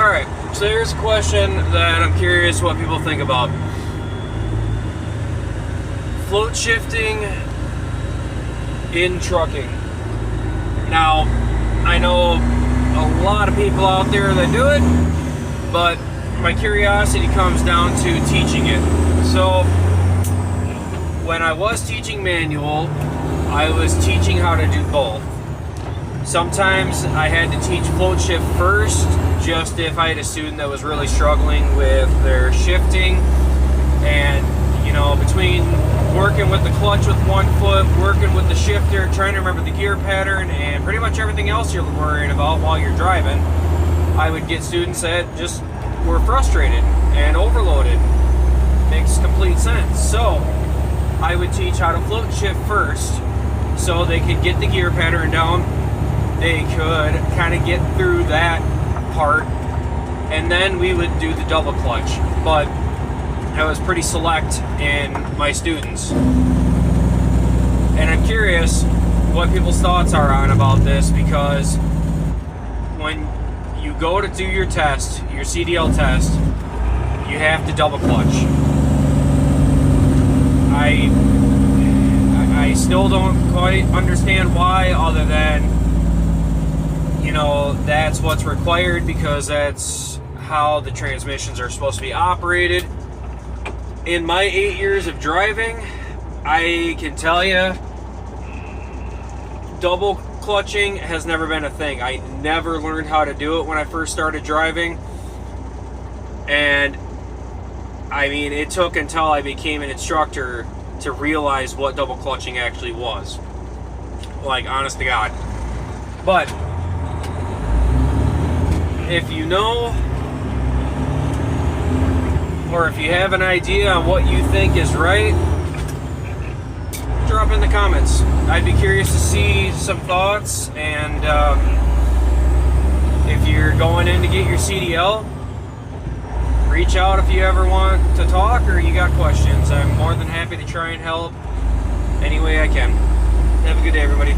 Alright, so here's a question that I'm curious what people think about. Float shifting in trucking. Now, I know a lot of people out there that do it, but my curiosity comes down to teaching it. So, when I was teaching manual, I was teaching how to do both. Sometimes I had to teach float shift first, just if I had a student that was really struggling with their shifting. And, you know, between working with the clutch with one foot, working with the shifter, trying to remember the gear pattern, and pretty much everything else you're worrying about while you're driving, I would get students that just were frustrated and overloaded. Makes complete sense. So, I would teach how to float shift first, so they could get the gear pattern down. They could kind of get through that part, and then we would do the double clutch. But I was pretty select in my students, and I'm curious what people's thoughts are on about this, because when you go to do your test, your CDL test, you have to double clutch. I still don't quite understand why, other than, you know, that's what's required because that's how the transmissions are supposed to be operated. In my 8 years of driving, I can tell you, double clutching has never been a thing. I never learned how to do it when I first started driving. And I mean, it took until I became an instructor to realize what double clutching actually was. Like, honest to God. But if you know, or if you have an idea on what you think is right, drop in the comments. I'd be curious to see some thoughts, and if you're going in to get your CDL, reach out if you ever want to talk or you got questions. I'm more than happy to try and help any way I can. Have a good day, everybody.